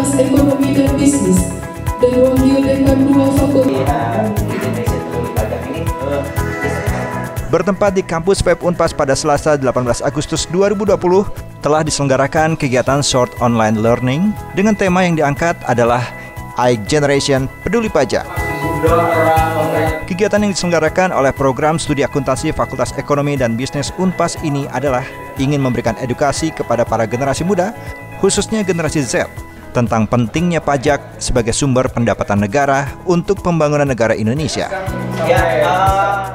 Fakultas Ekonomi dan Bisnis dan Wakil Dekan 2 Fakultas. Bertempat di kampus FEB Unpas pada Selasa 18 Agustus 2020, telah diselenggarakan kegiatan Short Online Learning dengan tema yang diangkat adalah iGeneration Peduli Pajak. Kegiatan yang diselenggarakan oleh program studi akuntansi Fakultas Ekonomi dan Bisnis Unpas ini adalah ingin memberikan edukasi kepada para generasi muda, khususnya generasi Z, tentang pentingnya pajak sebagai sumber pendapatan negara untuk pembangunan negara Indonesia.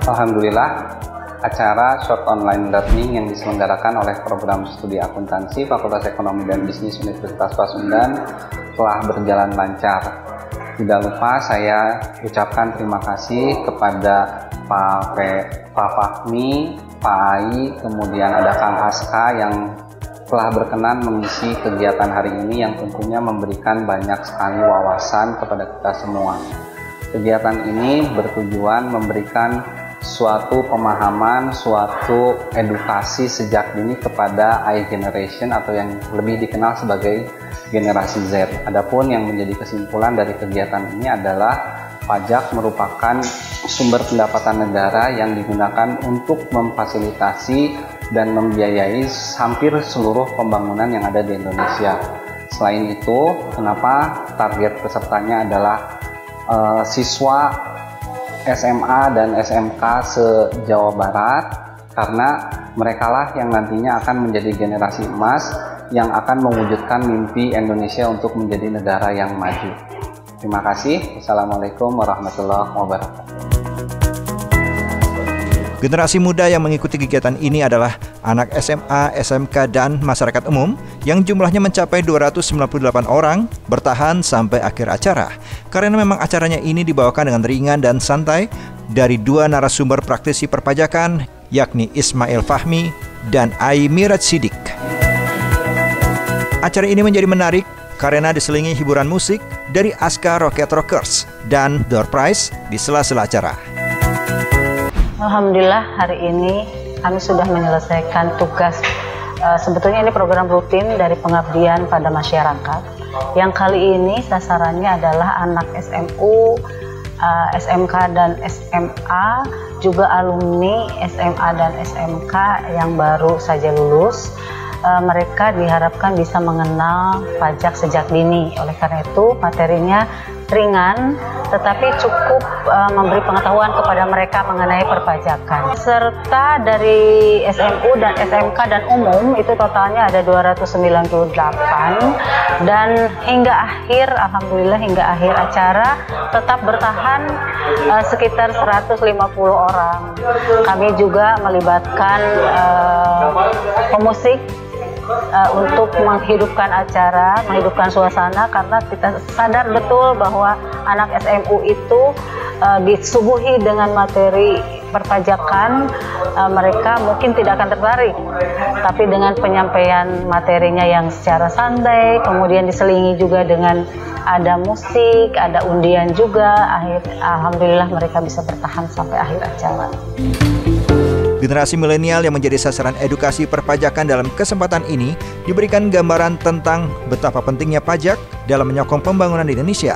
Alhamdulillah, acara Short Online Learning yang diselenggarakan oleh program studi akuntansi Fakultas Ekonomi dan Bisnis Universitas Pasundan telah berjalan lancar. Tidak lupa saya ucapkan terima kasih kepada Pak Fahmi, Pak Ai, kemudian ada Kang Aska yang telah berkenan mengisi kegiatan hari ini yang tentunya memberikan banyak sekali wawasan kepada kita semua. Kegiatan ini bertujuan memberikan suatu pemahaman, suatu edukasi sejak dini kepada iGeneration atau yang lebih dikenal sebagai generasi Z. Adapun yang menjadi kesimpulan dari kegiatan ini adalah pajak merupakan sumber pendapatan negara yang digunakan untuk memfasilitasi dan membiayai hampir seluruh pembangunan yang ada di Indonesia. Selain itu, kenapa target pesertanya adalah siswa SMA dan SMK se-Jawa Barat, karena merekalah yang nantinya akan menjadi generasi emas yang akan mewujudkan mimpi Indonesia untuk menjadi negara yang maju. Terima kasih. Wassalamualaikum warahmatullahi wabarakatuh. Generasi muda yang mengikuti kegiatan ini adalah anak SMA, SMK, dan masyarakat umum yang jumlahnya mencapai 298 orang bertahan sampai akhir acara. Karena memang acaranya ini dibawakan dengan ringan dan santai dari dua narasumber praktisi perpajakan, yakni Ismail Fahmi dan Ai Miraj Sidik. Acara ini menjadi menarik karena diselingi hiburan musik dari Aska Rocket Rockers dan Door Prize di sela-sela acara. Alhamdulillah hari ini kami sudah menyelesaikan tugas. Sebetulnya ini program rutin dari pengabdian pada masyarakat. Yang kali ini sasarannya adalah anak SMU, SMK dan SMA, juga alumni SMA dan SMK yang baru saja lulus. Mereka diharapkan bisa mengenal pajak sejak dini. Oleh karena itu materinya ringan, tetapi cukup memberi pengetahuan kepada mereka mengenai perpajakan. Serta dari SMU dan SMK dan umum itu totalnya ada 298, dan hingga akhir, alhamdulillah hingga akhir acara tetap bertahan sekitar 150 orang. Kami juga melibatkan pemusik untuk menghidupkan acara, menghidupkan suasana, karena kita sadar betul bahwa anak SMU itu disuguhi dengan materi perpajakan, mereka mungkin tidak akan tertarik, tapi dengan penyampaian materinya yang secara santai, kemudian diselingi juga dengan ada musik, ada undian juga, alhamdulillah mereka bisa bertahan sampai akhir acara. Generasi milenial yang menjadi sasaran edukasi perpajakan dalam kesempatan ini diberikan gambaran tentang betapa pentingnya pajak dalam menyokong pembangunan Indonesia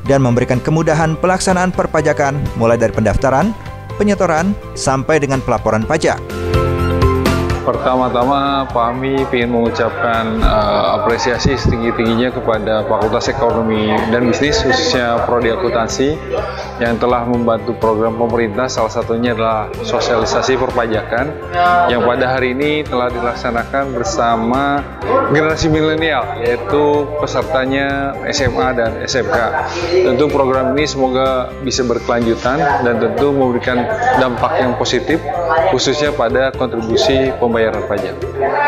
dan memberikan kemudahan pelaksanaan perpajakan mulai dari pendaftaran, penyetoran, sampai dengan pelaporan pajak. Pertama-tama Fahmi ingin mengucapkan apresiasi setinggi-tingginya kepada Fakultas Ekonomi dan Bisnis, khususnya Prodi Akuntansi, yang telah membantu program pemerintah, salah satunya adalah sosialisasi perpajakan, yang pada hari ini telah dilaksanakan bersama generasi milenial, yaitu pesertanya SMA dan SMK. Tentu program ini semoga bisa berkelanjutan dan tentu memberikan dampak yang positif, khususnya pada kontribusi pembayaran pajak.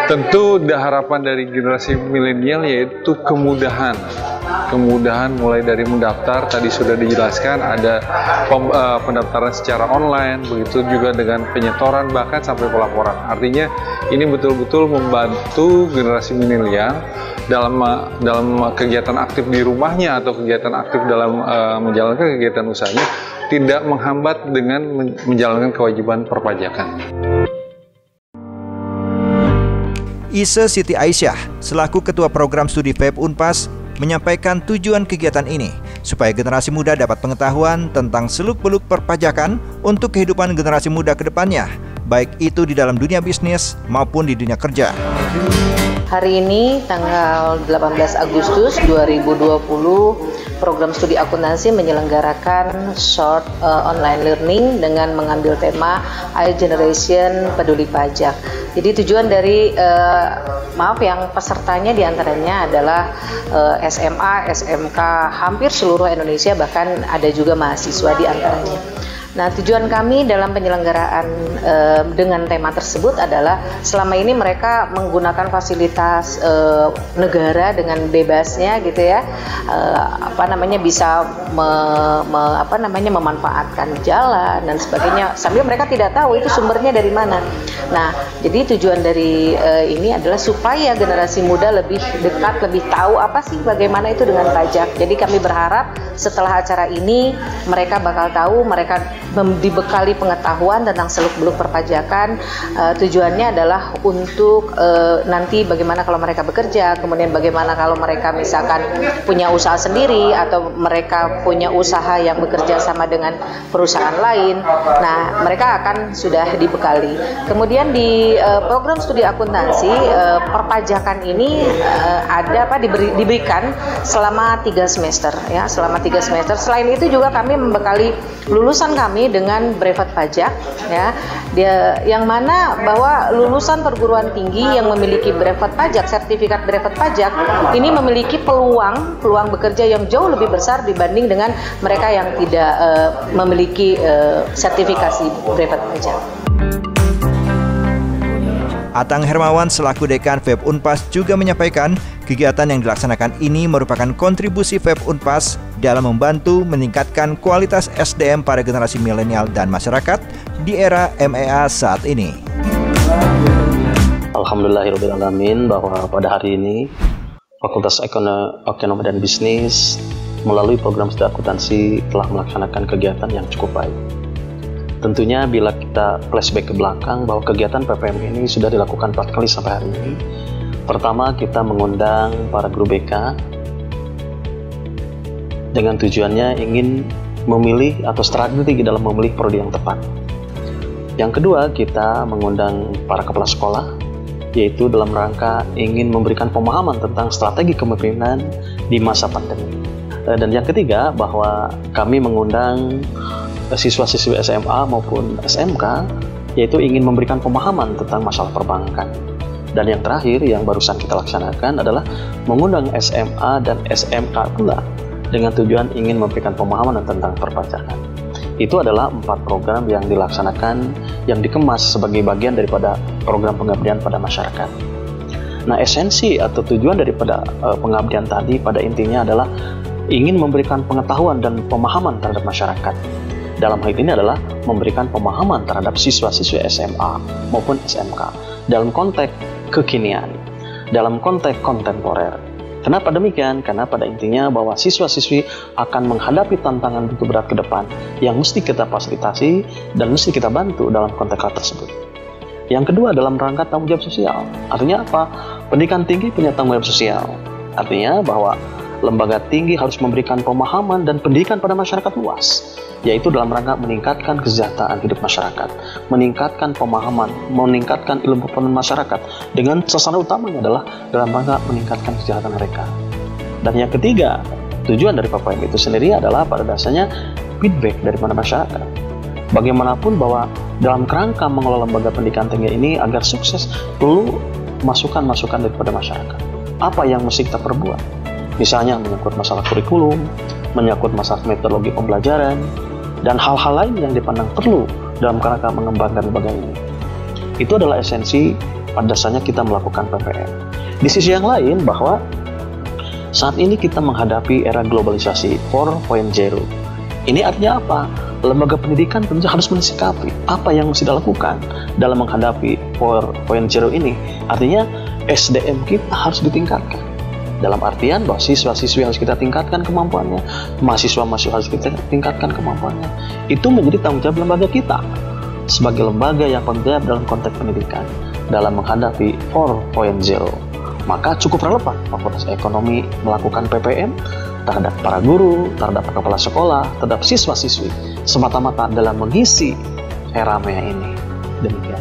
Tentu harapan dari generasi milenial yaitu kemudahan mulai dari mendaftar, tadi sudah dijelaskan ada pendaftaran secara online, begitu juga dengan penyetoran bahkan sampai pelaporan. Artinya ini betul-betul membantu generasi milenial dalam kegiatan aktif di rumahnya atau kegiatan aktif dalam menjalankan kegiatan usahanya, tidak menghambat dengan menjalankan kewajiban perpajakan. Ise Siti Aisyah, selaku Ketua Program Studi FEB Unpas, menyampaikan tujuan kegiatan ini supaya generasi muda dapat pengetahuan tentang seluk-beluk perpajakan untuk kehidupan generasi muda ke depannya, baik itu di dalam dunia bisnis maupun di dunia kerja. Hari ini tanggal 18 Agustus 2020, program studi akuntansi menyelenggarakan short online learning dengan mengambil tema iGeneration Peduli Pajak. Jadi tujuan dari yang pesertanya diantaranya adalah SMA, SMK hampir seluruh Indonesia, bahkan ada juga mahasiswa di antaranya. Nah, tujuan kami dalam penyelenggaraan dengan tema tersebut adalah selama ini mereka menggunakan fasilitas negara dengan bebasnya gitu ya, bisa memanfaatkan jalan dan sebagainya, sambil mereka tidak tahu itu sumbernya dari mana. Nah, jadi tujuan dari ini adalah supaya generasi muda lebih dekat, lebih tahu apa sih bagaimana itu dengan pajak. Jadi kami berharap setelah acara ini mereka bakal tahu, mereka dibekali pengetahuan tentang seluk-beluk perpajakan. Tujuannya adalah untuk nanti bagaimana kalau mereka bekerja, kemudian bagaimana kalau mereka misalkan punya usaha sendiri atau mereka punya usaha yang bekerja sama dengan perusahaan lain. Nah, mereka akan sudah dibekali. Kemudian di program studi akuntansi, perpajakan ini diberikan selama 3 semester ya, selama 3 semester. Selain itu juga kami membekali lulusan kami dengan brevet pajak ya, yang mana bahwa lulusan perguruan tinggi yang memiliki brevet pajak, sertifikat brevet pajak ini memiliki peluang bekerja yang jauh lebih besar dibanding dengan mereka yang tidak memiliki sertifikasi brevet pajak. Atang Hermawan selaku Dekan FEB Unpas juga menyampaikan kegiatan yang dilaksanakan ini merupakan kontribusi FEB Unpas dalam membantu meningkatkan kualitas SDM pada generasi milenial dan masyarakat di era MEA saat ini. Alhamdulillahirrahmanirrahim bahwa pada hari ini Fakultas Ekonomi dan Bisnis melalui program studi akuntansi telah melaksanakan kegiatan yang cukup baik. Tentunya bila kita flashback ke belakang bahwa kegiatan PPM ini sudah dilakukan 4 kali sampai hari ini. Pertama, kita mengundang para guru BK dengan tujuannya ingin memilih atau strategi dalam memilih prodi yang tepat. Yang kedua, kita mengundang para kepala sekolah, yaitu dalam rangka ingin memberikan pemahaman tentang strategi kepemimpinan di masa pandemi. Dan yang ketiga, bahwa kami mengundang siswa-siswi SMA maupun SMK, yaitu ingin memberikan pemahaman tentang masalah perbankan. Dan yang terakhir yang barusan kita laksanakan adalah mengundang SMA dan SMK pula dengan tujuan ingin memberikan pemahaman tentang perpajakan. Itu adalah 4 program yang dilaksanakan, yang dikemas sebagai bagian daripada program pengabdian pada masyarakat. Nah, esensi atau tujuan daripada pengabdian tadi pada intinya adalah ingin memberikan pengetahuan dan pemahaman terhadap masyarakat. Dalam hal ini adalah memberikan pemahaman terhadap siswa-siswi SMA maupun SMK dalam konteks kekinian, dalam konteks kontemporer. Kenapa demikian? Karena pada intinya bahwa siswa-siswi akan menghadapi tantangan begitu berat ke depan yang mesti kita fasilitasi dan mesti kita bantu dalam konteks hal tersebut. Yang kedua, dalam rangka tanggung jawab sosial. Artinya apa? Pendidikan tinggi punya tanggung jawab sosial. Artinya bahwa lembaga tinggi harus memberikan pemahaman dan pendidikan pada masyarakat luas, yaitu dalam rangka meningkatkan kesejahteraan hidup masyarakat, meningkatkan pemahaman, meningkatkan ilmu pengetahuan masyarakat, dengan sasaran utamanya adalah dalam rangka meningkatkan kesejahteraan mereka. Dan yang ketiga, tujuan dari PPM itu sendiri adalah pada dasarnya feedback daripada masyarakat. Bagaimanapun bahwa dalam kerangka mengelola lembaga pendidikan tinggi ini agar sukses perlu masukan-masukan daripada masyarakat. Apa yang mesti kita perbuat? Misalnya menyangkut masalah kurikulum, menyangkut masalah metodologi pembelajaran, dan hal-hal lain yang dipandang perlu dalam kerangka mengembangkan lembaga ini. Itu adalah esensi pada dasarnya kita melakukan PPM. Di sisi yang lain bahwa saat ini kita menghadapi era globalisasi 4.0. Ini artinya apa? Lembaga pendidikan tentu harus mensikapi apa yang mesti dilakukan dalam menghadapi 4.0 ini. Artinya SDM kita harus ditingkatkan. Dalam artian bahwa siswa-siswi harus kita tingkatkan kemampuannya, mahasiswa-mahasiswa harus kita tingkatkan kemampuannya. Itu menjadi tanggung jawab lembaga kita sebagai lembaga yang penting dalam konteks pendidikan dalam menghadapi 4.0. Maka cukup relevan Fakultas Ekonomi melakukan PPM terhadap para guru, terhadap kepala sekolah, terhadap siswa-siswi, semata-mata dalam mengisi era maya ini. Demikian.